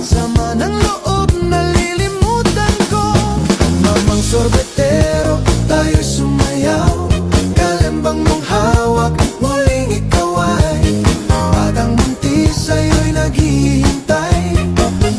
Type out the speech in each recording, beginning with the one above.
Sama ng loob, nalilimutan ko. Mamang sorbetero, tayo sumayaw. Kalembang mong hawak, muling ikaw ay batang buntis, sa'yo'y naghihintay.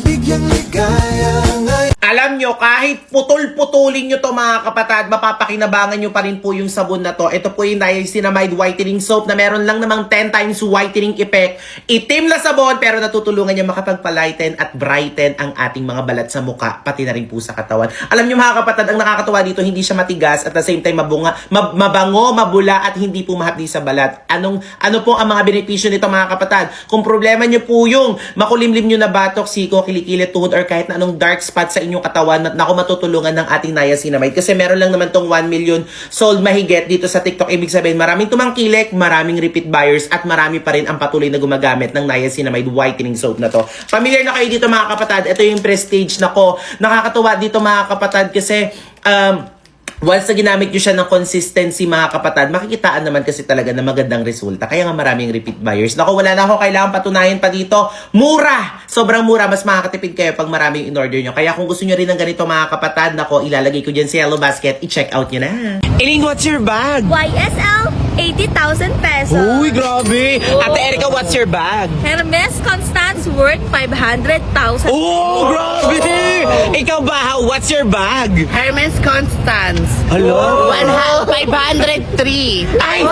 Bigyang ligaya ngayon. Alam nyo, kahit putol-putulin nyo to mga kapatid, mapapakinabangan nyo pa rin po yung sabon na to. Ito po yung niacinamide whitening soap na meron lang namang 10 times whitening effect. Itim na sabon pero natutulungan nyo makapagpalighten at brighten ang ating mga balat sa muka, pati na rin po sa katawan. Alam nyo mga kapatid, ang nakakatawa dito, hindi siya matigas at the same time mabango, mabula at hindi po mahapdi sa balat. Ano po ang mga benepisyo nito mga kapatid? Kung problema nyo po yung makulimlim nyo na batok, siko, kilikili, tuhod or kahit na anong dark spot sa inyong katawan, naku, matutulungan ng ating niacinamide. Kasi meron lang naman tong 1 million sold mahigit dito sa TikTok. Ibig sabihin, maraming tumangkilik, maraming repeat buyers, at marami pa rin ang patuloy na gumagamit ng niacinamide whitening soap na to. Familiar na kayo dito mga kapatid. Ito yung Prestige na ko. Nakakatuwa dito mga kapatid kasi once na ginamit nyo siya ng consistency mga kapatid, makikitaan naman kasi talaga na magandang resulta. Kaya nga maraming repeat buyers. Naku, wala na ako kailangan patunayan pa dito. Mura! Sobrang mura. Mas makakatipid kayo pag maraming in-order nyo. Kaya kung gusto nyo rin ng ganito mga kapatid, nako, ilalagay ko dyan sa yellow basket. I-check out nyo na. Eileen, what's your bag? YSL, 80,000 pesos. Uy, grabe! Ate Erica, what's your bag? Hermes Constance worth 500,000. Oh, grabe! Ikaw ba? What's your bag? Hermes Constance. Hello? 503. Ay!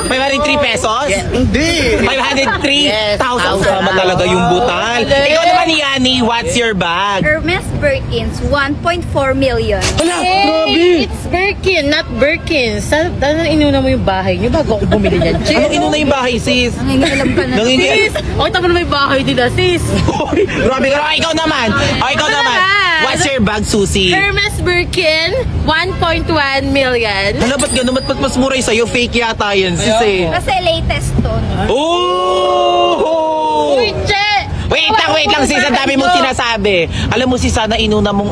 503 pesos? Hindi. 503,000. Yes, Sama talaga yung butal. Ikaw naman, Yani, what's your bag? Hermes Birkins, 1.4 million. Hala, grabe! It's Birkin, not Birkin. Saan inuna mo yung bahay niyo bago ako bumili niyan, Ano chick? inuna yung bahay, sis? Nangingilam ka na. Nangingilam. Sis! O, tama na may bahay nila, sis. Uy, grabe ka. Ikaw naman. Ikaw naman. What's your bag, Susie? Hermes Birkin, 1.1 million. Hala, ba't gano'n? Ba't mas mura sa'yo? Fake yata yan, sis eh. Kasi latest to. Oh! Uy, che! Wait lang sis, ang dami mong sinasabi. Alam mo sis, sana inuna mong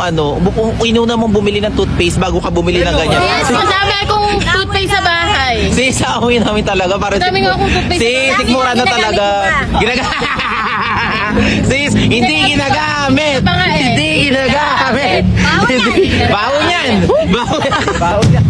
inuna mong bumili ng toothpaste bago ka bumili ng ganyan. Sis, madami akong toothpaste sa bahay. Sis, aawin namin talaga para Madami nga akong toothpaste. sis, sikmura na Ginagamit talaga. mo ba? Sis, hindi ginagamit. Pa nga eh. Hindi ginagamit. Bawal yan. Bawo yan.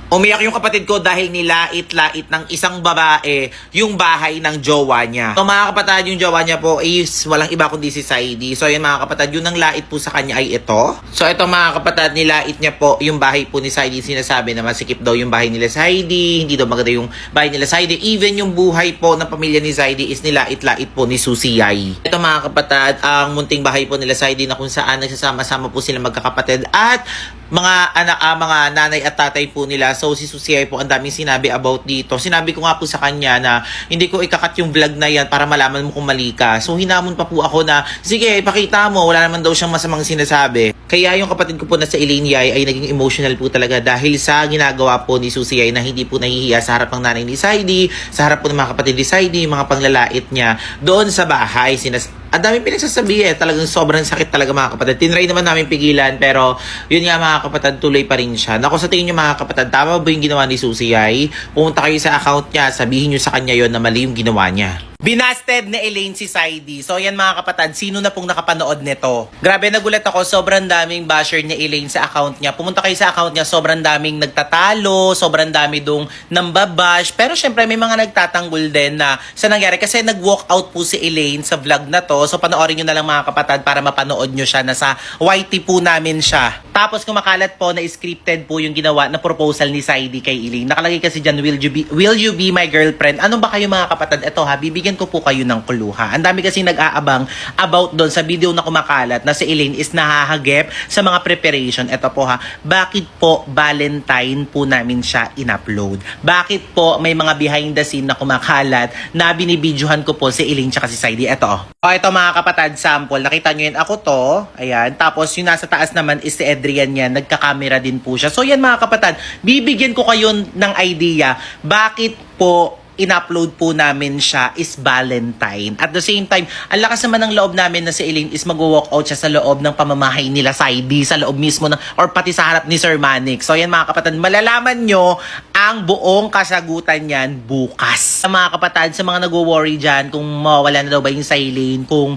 Umiyak yung kapatid ko dahil nilait-lait ng isang babae yung bahay ng jowa niya. So mga kapatid, yung jowa niya po is walang iba kundi si Saidi. So yun mga kapatid, yung nang lait po sa kanya ay ito. So ito mga kapatid, nilait niya po yung bahay po ni Saidi. Sinasabi na masikip daw yung bahay nila Saidi, hindi daw maganda yung bahay nila Saidi. Even yung buhay po ng pamilya ni Saidi is nilait-lait po ni Susie Yai. Ito mga kapatid, ang munting bahay po nila Saidi na kung saan nagsasama-sama po sila magkakapatid at mga anak, mga nanay at tatay po nila. So si Susie po ang daming sinabi about dito. Sinabi ko nga po sa kanya na hindi ko ikakat yung vlog na yan para malaman mo kung mali ka. So hinamon pa po ako na sige, pakita mo, wala naman daw siyang masamang sinasabi. Kaya yung kapatid ko po na sa Elaine Yai ay naging emotional po talaga dahil sa ginagawa po ni Susie Yai na hindi po nahihiya sa harap ng nanay ni Saidi, sa harap po ng mga kapatid ni Saidi, mga panglalait niya doon sa bahay. Ang daming pinagsasabi talagang sobrang sakit talaga mga kapatid. Tinry naman namin pigilan pero yun nga mga kapatid, tuloy pa rin siya. Naku, sa tingin nyo mga kapatid, tama ba yung ginawa ni Susie Yai? Pumunta kayo sa account niya, sabihin nyo sa kanya yon na mali yung ginawa niya. Binasted na Elaine si Saidi. So yan mga kapatid, sino na pong nakapanood nito? Grabe, nagulat ako, sobrang daming basher ni Elaine sa account niya. Pumunta kayo sa account niya, sobrang daming nagtatalo, sobrang dami dong nambabash. Pero syempre may mga nagtatanggol din na sa nangyari. Kasi nag-walk out po si Elaine sa vlog na to. So panoorin nyo na lang mga kapatid para mapanood nyo siya. Nasa YT po namin siya. Tapos kumakalat po na scripted po yung ginawa na proposal ni Saidi kay Elaine. Nakalagay kasi dyan, will you be my girlfriend? Ano ba kayo mga kapatid? Ito ha, bibigyan ko po kayo ng kuluha. Ang dami kasi nag-aabang about doon sa video na kumakalat na si Elaine is nahahagip sa mga preparation. Ito po ha, bakit po Valentine po namin siya in-upload? Bakit po may mga behind the scene na kumakalat na binibidyohan ko po si Elaine tsaka si Saidi? Ito. O ito mga kapatid, sample. Nakita nyo yun, ako to. Ayan. Tapos yung nasa taas naman is si Adrian yan. Nagka-camera din po siya. So yan mga kapatid, bibigyan ko kayo ng idea bakit po in-upload po namin siya is Valentine. At the same time, ang lakas naman ng loob namin na si Elaine is mag-walk out siya sa loob ng pamamahay nila Saidi, sa loob mismo ng, or pati sa harap ni Sir Manik. So yan mga kapatid, malalaman nyo ang buong kasagutan niyan bukas. Sa mga kapatid, sa mga nagwo-worry dyan, kung mawawala na daw ba yung Silene, kung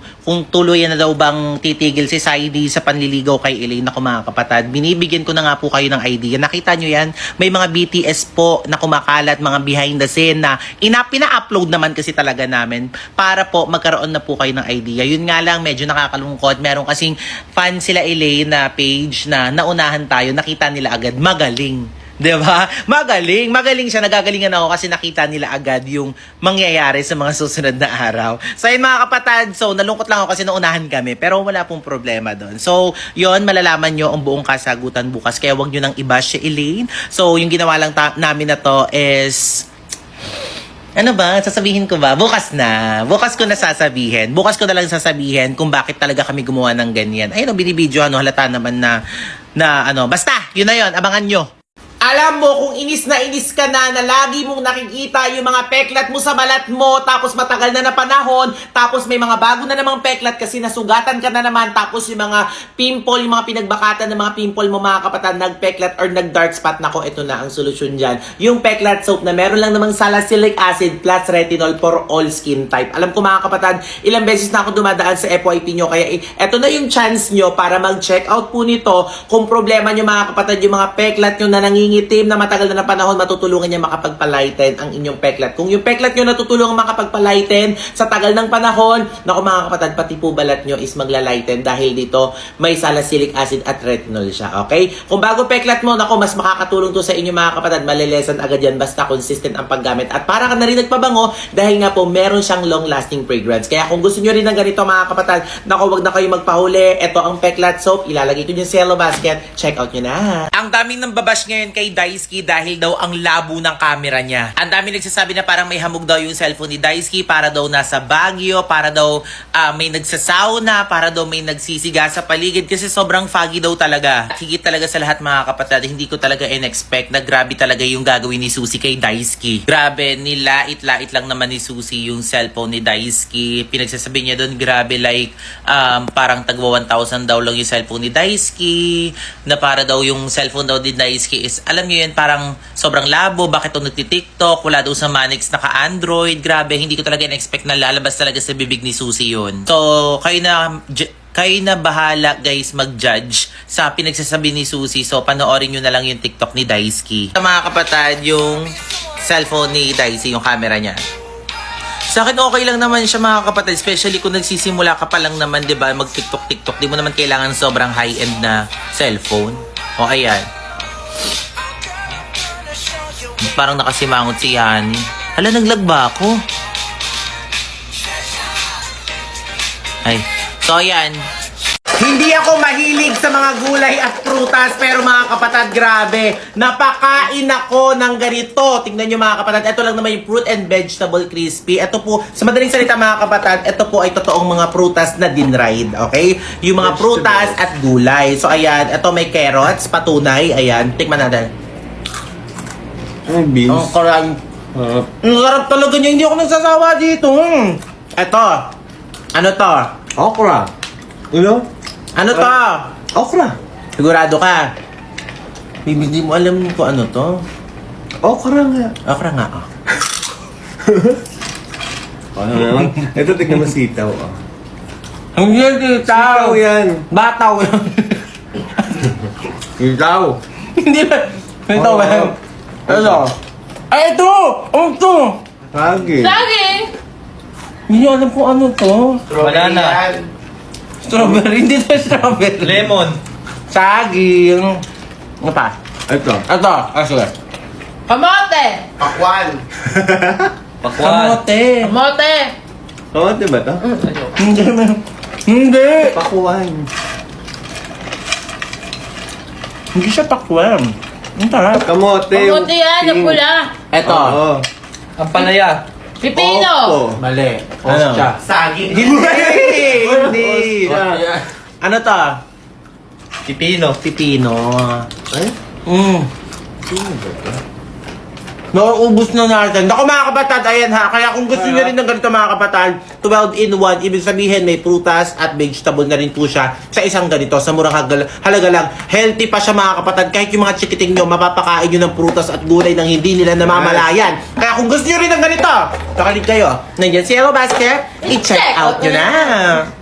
tuluyan na daw bang titigil si Saidi sa panliligaw kay Elaine, ako mga kapatid, binibigyan ko na nga po kayo ng idea. Nakita nyo yan, may mga BTS po na kumakalat, mga behind the scene na pina-upload naman kasi talaga namin para po magkaroon na po kayo ng idea. Yun nga lang, medyo nakakalungkot. Meron kasing fan sila Elaine na page na naunahan tayo, nakita nila agad, magaling. Diba? Magaling siya. Nagagalingan ako kasi nakita nila agad yung mangyayari sa mga susunod na araw. So, yun mga kapatid. So, nalungkot lang ako kasi naunahan kami. Pero wala pong problema doon. So, yun, malalaman nyo ang buong kasagutan bukas. Kaya wag nyo nang i-bash si Elaine. So, yung ginawa lang namin na to is... Ano ba? Sasabihin ko ba? Bukas na. Bukas ko na sasabihin. Bukas ko na lang sasabihin kung bakit talaga kami gumawa ng ganyan. Ayun, binibidyo, halata naman na ano. Basta, yun na yun. Abangan nyo. Alam mo, kung inis ka na lagi mong nakikita yung mga peklat mo sa balat mo, tapos matagal na panahon, tapos may mga bago na namang peklat kasi nasugatan ka na naman, tapos yung mga pimple, yung mga pinagbakatan ng mga pimple mo mga kapatid, nagpeklat or nag-dark spot, nako, ito na ang solusyon dyan. Yung peklat soap na meron lang namang salicylic acid plus retinol for all skin type. Alam ko mga kapatid, ilang beses na ako dumadaan sa FYP nyo, kaya ito na yung chance nyo para mag-check out po nito. Kung problema nyo mga kapatid, yung mga peklat nyo na nangingitim na matagal na panahon, matutulungan niya makapagpalighten ang inyong peklat. Kung yung peklat nyo natutulungan makapagpalighten sa tagal ng panahon, naku mga kapatid, pati po balat nyo is maglalighten dahil dito may salicylic acid at retinol siya. Okay? Kung bago peklat mo, naku, mas makakatulong to sa inyo mga kapatid, malelesan agad yan basta consistent ang paggamit. At para ka na rin nagpabango dahil nga po meron siyang long-lasting fragrance. Kaya kung gusto nyo rin ng ganito mga kapatid, naku, wag na kayo magpahuli. Ito ang peklat soap, ilalagay ko dyan sa yellow basket. Check out nyo na. Ang daming nang babash ngayon kay Daisuke dahil daw ang labo ng camera niya. Ang dami nagsasabi na parang may hamog daw yung cellphone ni Daisuke, para daw nasa Baguio, para daw may nagsasauna, para daw may nagsisiga sa paligid kasi sobrang foggy daw talaga. At higit talaga sa lahat mga kapatid, hindi ko talaga in-expect na grabe talaga yung gagawin ni Susie kay Daisuke. Grabe, nilait-lait lang naman ni Susie yung cellphone ni Daisuke. Pinagsasabi niya doon, grabe, like parang tagwa 1,000 daw lang yung cellphone ni Daisuke, na para daw yung cellphone daw ni Daisuke is, alam niyo yun, parang sobrang labo, bakit ito nagti-TikTok, wala daw sa Manix naka-Android, grabe, hindi ko talaga in-expect na lalabas talaga sa bibig ni Susie yun. So, kayo na bahala guys mag-judge sa pinagsasabi ni Susie. So, panoorin nyo na lang yung TikTok ni Daisuke. Sa mga kapatid, yung cellphone ni Daisuke, yung camera niya. Sa akin, okay lang naman siya mga kapatid, especially kung nagsisimula ka pa lang naman, di ba, mag-TikTok. Di mo naman kailangan sobrang high-end na cellphone. O, ayan. Parang nakasimangot si Yani. Hala, naglagba ako. Ay. So, ayan. Hindi ako mahilig sa mga gulay at prutas, pero mga kapatid, grabe. Napakain ako ng ganito. Tingnan nyo mga kapatid, ito lang naman yung fruit and vegetable crispy. Ito po, sa madaling salita mga kapatid, ito po ay totoong mga prutas na dinried, okay? Yung mga prutas at gulay. So, ayan, ito may carrots, patunay. Ayan, tikman natin. Ay, beans. Ang karami. Ang sarap talaga niya. Hindi ako nagsasawa dito. Ito. Ano to? Okra. Ano? Ano to? Okra. Sigurado ka? Hindi mo alam kung ano to. Okra nga. Okra nga, oh. Ano naman? Ito, tignan mo sitaw. Oh. Hindi, Sitaw yan. Bataw yan. Sitaw. Hindi ba? Ito ba? Ito. Ay, ito! Ano to? Lagi. Hindi alam kung ano to. Banana. Strawberry. Hindi to strawberry. Lemon. Saging. Ano pa? Ito. Ito. Sige. Kamote! Pakwan. Kamote. Kamote! Kamote ba ito? Hindi. Hindi. Pakuan. Hindi siya pakwan. Ang tarap. Kamote. Kamote yan, yung pula. Ito. Oo. Ang palaya. Pipino! Opo. Mali. Ano? Saging. Hindi. Ano to? Pipino. Pipino. Ay? Mm. Sino ba ito? Nauubos na natin. Naku mga kapatid, ayan ha. Kaya kung gusto nyo rin ng ganito mga kapatid, 12 in 1, ibig sabihin may prutas at vegetable na rin po siya sa isang ganito. Sa murang halaga lang. Healthy pa siya mga kapatid. Kahit yung mga chikiting nyo, mapapakain nyo ng prutas at gulay nang hindi nila namamalayan. Kaya kung gusto nyo rin ng ganito, nakalig kayo. Nandiyan si Ero Basket, i-check out nyo na.